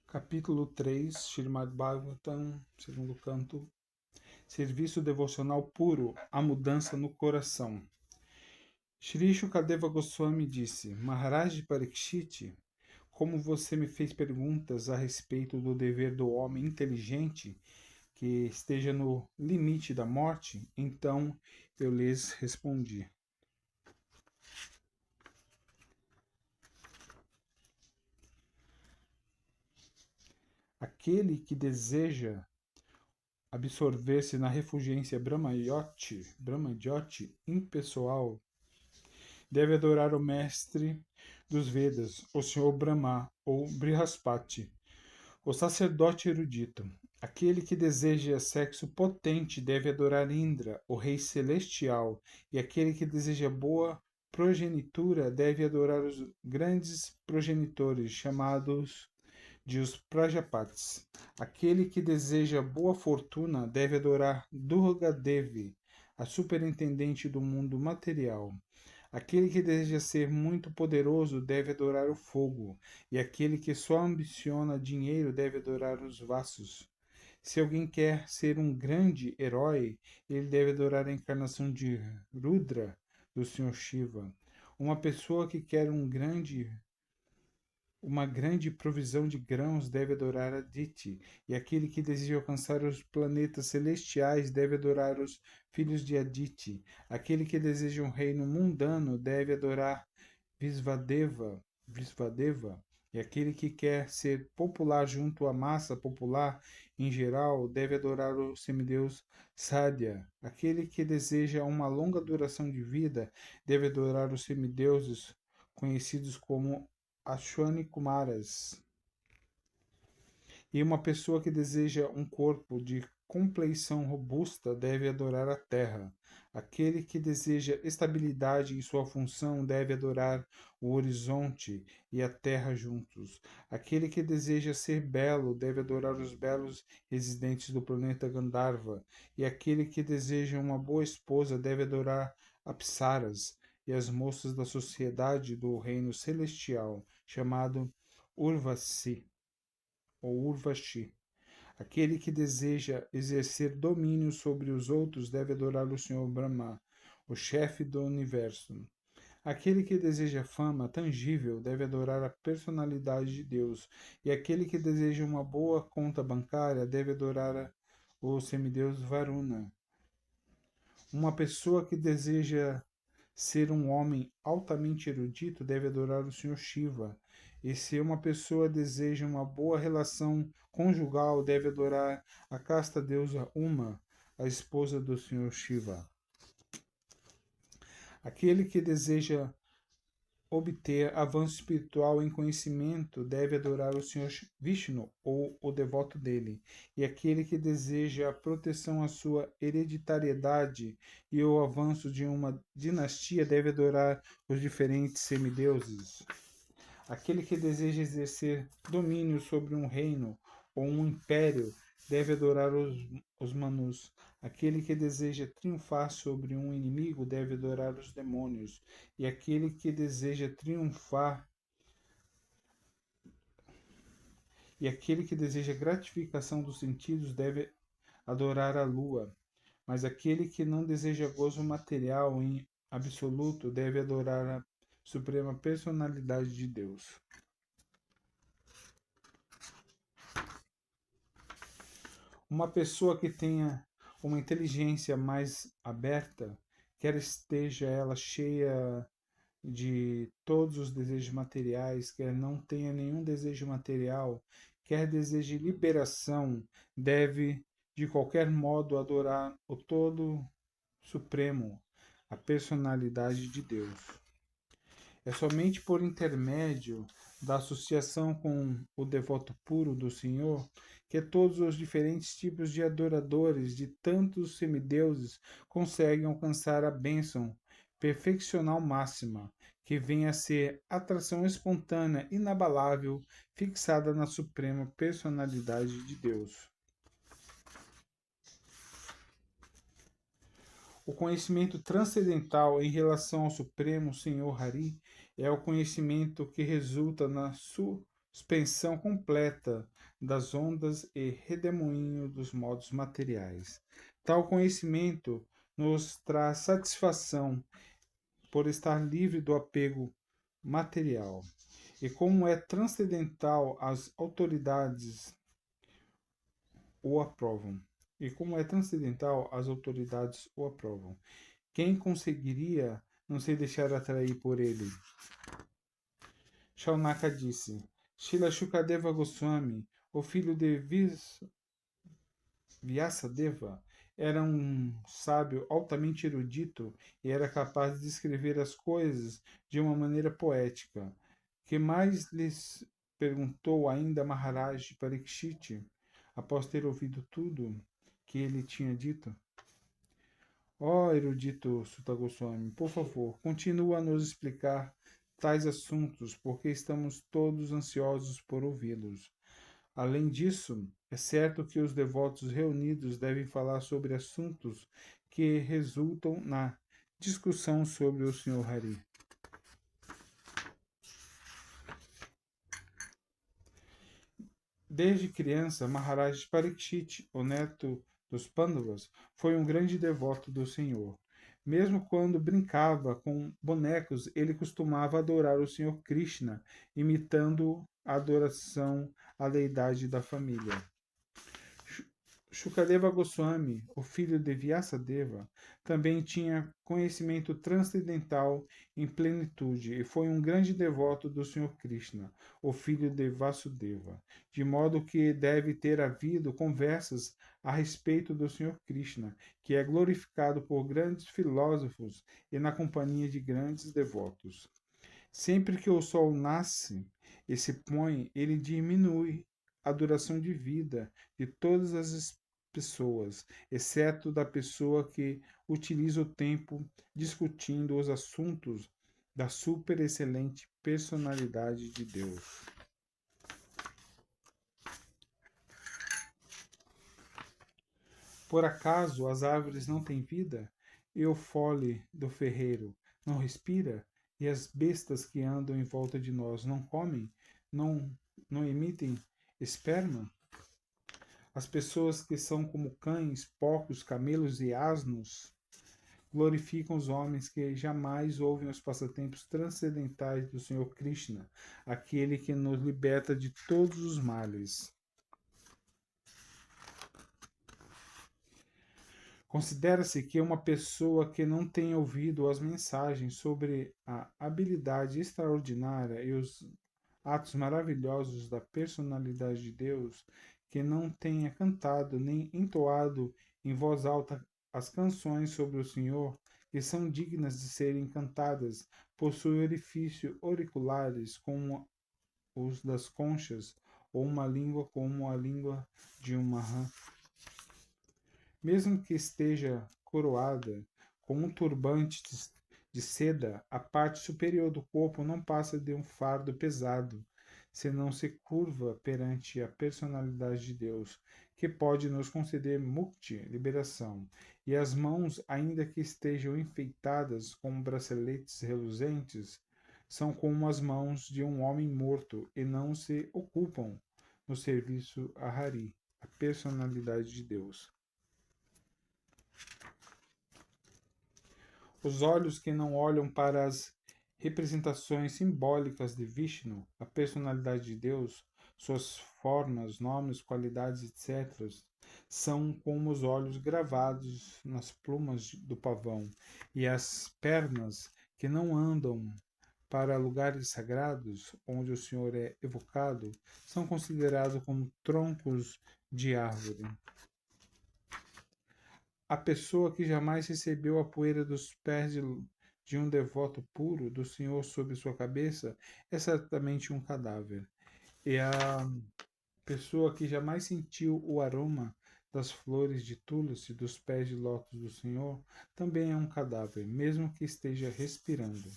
Capítulo 3, Srimad Bhagavatam, segundo canto. Serviço devocional puro, a mudança no coração. Shri Shukadeva Goswami disse: Maharaj Parikshit, como você me fez perguntas a respeito do dever do homem inteligente que esteja no limite da morte, então eu lhes respondi. Aquele que deseja absorver-se na refulgência Brahmajyoti impessoal deve adorar o mestre dos Vedas, o Senhor Brahma ou Brihaspati, o sacerdote erudito. Aquele que deseja sexo potente deve adorar Indra, o rei celestial, e aquele que deseja boa progenitura deve adorar os grandes progenitores, chamados de os Prajapatis. Aquele que deseja boa fortuna deve adorar Durga Devi, a superintendente do mundo material. Aquele que deseja ser muito poderoso deve adorar o fogo, e aquele que só ambiciona dinheiro deve adorar os vassos. Se alguém quer ser um grande herói, ele deve adorar a encarnação de Rudra, do Senhor Shiva. Uma pessoa que quer uma grande provisão de grãos deve adorar Aditi, e aquele que deseja alcançar os planetas celestiais deve adorar os filhos de Aditi. Aquele que deseja um reino mundano deve adorar Visvadeva, e aquele que quer ser popular junto à massa popular em geral deve adorar o semideus Sadhya. Aquele que deseja uma longa duração de vida deve adorar os semideuses conhecidos como Ashwani Kumaras. E uma pessoa que deseja um corpo de compleição robusta deve adorar a terra. Aquele que deseja estabilidade em sua função deve adorar o horizonte e a terra juntos. Aquele que deseja ser belo deve adorar os belos residentes do planeta Gandharva. E aquele que deseja uma boa esposa deve adorar Apsaras e as moças da sociedade do reino celestial, chamado Urvasi ou Urvashi. Aquele que deseja exercer domínio sobre os outros deve adorar o Senhor Brahma, o chefe do universo. Aquele que deseja fama tangível deve adorar a personalidade de Deus, e aquele que deseja uma boa conta bancária deve adorar o semideus Varuna. Uma pessoa que deseja ser um homem altamente erudito deve adorar o Senhor Shiva. E se uma pessoa deseja uma boa relação conjugal, deve adorar a casta deusa Uma, a esposa do Senhor Shiva. Aquele que deseja obter avanço espiritual em conhecimento deve adorar o Senhor Vishnu ou o devoto dele, e aquele que deseja a proteção à sua hereditariedade e o avanço de uma dinastia deve adorar os diferentes semideuses. Aquele que deseja exercer domínio sobre um reino ou um império deve adorar os Manus. Aquele que deseja triunfar sobre um inimigo deve adorar os demônios. E aquele que deseja triunfar e aquele que deseja gratificação dos sentidos deve adorar a lua. Mas aquele que não deseja gozo material em absoluto deve adorar a suprema personalidade de Deus. Uma pessoa que tenha uma inteligência mais aberta, quer esteja ela cheia de todos os desejos materiais, quer não tenha nenhum desejo material, quer deseje liberação, deve de qualquer modo adorar o Todo Supremo, a personalidade de Deus. É somente por intermédio da associação com o devoto puro do Senhor que todos os diferentes tipos de adoradores de tantos semideuses conseguem alcançar a bênção perfeccional máxima, que vem a ser atração espontânea, inabalável, fixada na suprema personalidade de Deus. O conhecimento transcendental em relação ao Supremo Senhor Hari é o conhecimento que resulta na suspensão completa das ondas e redemoinho dos modos materiais. Tal conhecimento nos traz satisfação por estar livre do apego material. E como é transcendental, as autoridades o aprovam. E como é transcendental, as autoridades o aprovam. Quem conseguiria não se deixar atrair por ele? Shaunaka disse: Shila Shukadeva Goswami, o filho de Vyasadeva, era um sábio altamente erudito e era capaz de descrever as coisas de uma maneira poética. Que mais lhes perguntou ainda Maharaj Parikshit, após ter ouvido tudo que ele tinha dito? Ó erudito Sutta Goswami, por favor, continua a nos explicar tais assuntos, porque estamos todos ansiosos por ouvi-los. Além disso, é certo que os devotos reunidos devem falar sobre assuntos que resultam na discussão sobre o Sr. Hari. Desde criança, Maharaj Parikshit, o neto dos Pandavas, foi um grande devoto do Senhor. Mesmo quando brincava com bonecos, ele costumava adorar o Senhor Krishna, imitando a adoração à deidade da família. Shukadeva Goswami, o filho de Vyasadeva, também tinha conhecimento transcendental em plenitude e foi um grande devoto do Sr. Krishna, o filho de Vasudeva, de modo que deve ter havido conversas a respeito do Sr. Krishna, que é glorificado por grandes filósofos e na companhia de grandes devotos. Sempre que o sol nasce e se põe, ele diminui a duração de vida de todas as pessoas, exceto da pessoa que utiliza o tempo discutindo os assuntos da super excelente personalidade de Deus. Por acaso as árvores não têm vida? E o fole do ferreiro não respira? E as bestas que andam em volta de nós não comem? Não, não emitem esperma? As pessoas que são como cães, porcos, camelos e asnos glorificam os homens que jamais ouvem os passatempos transcendentais do Senhor Krishna, aquele que nos liberta de todos os males. Considera-se que uma pessoa que não tenha ouvido as mensagens sobre a habilidade extraordinária e os atos maravilhosos da personalidade de Deus, que não tenha cantado nem entoado em voz alta as canções sobre o Senhor, que são dignas de serem cantadas, possui orifício auriculares como os das conchas, ou uma língua como a língua de uma rã. Mesmo que esteja coroada com um turbante de seda, a parte superior do corpo não passa de um fardo pesado, se não se curva perante a personalidade de Deus, que pode nos conceder mukti, liberação, e as mãos, ainda que estejam enfeitadas com braceletes reluzentes, são como as mãos de um homem morto e não se ocupam no serviço a Hari, a personalidade de Deus. Os olhos que não olham para as representações simbólicas de Vishnu, a personalidade de Deus, suas formas, nomes, qualidades, etc., são como os olhos gravados nas plumas do pavão, e as pernas que não andam para lugares sagrados, onde o Senhor é evocado, são considerados como troncos de árvore. A pessoa que jamais recebeu a poeira dos pés de um devoto puro do Senhor sobre sua cabeça é certamente um cadáver. E a pessoa que jamais sentiu o aroma das flores de Tulsi dos pés de lótus do Senhor também é um cadáver, mesmo que esteja respirando.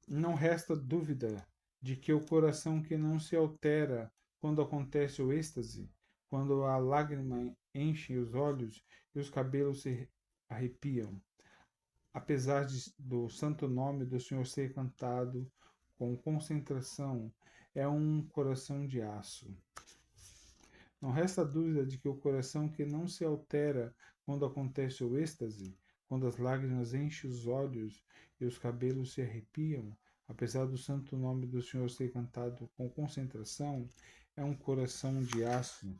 Não resta dúvida de que o coração que não se altera quando acontece o êxtase, quando a lágrima enche os olhos e os cabelos se arrepiam, apesar do santo nome do Senhor ser cantado com concentração, é um coração de aço. Não resta dúvida de que o coração que não se altera quando acontece o êxtase, quando as lágrimas enchem os olhos e os cabelos se arrepiam, apesar do santo nome do Senhor ser cantado com concentração, é um coração de aço.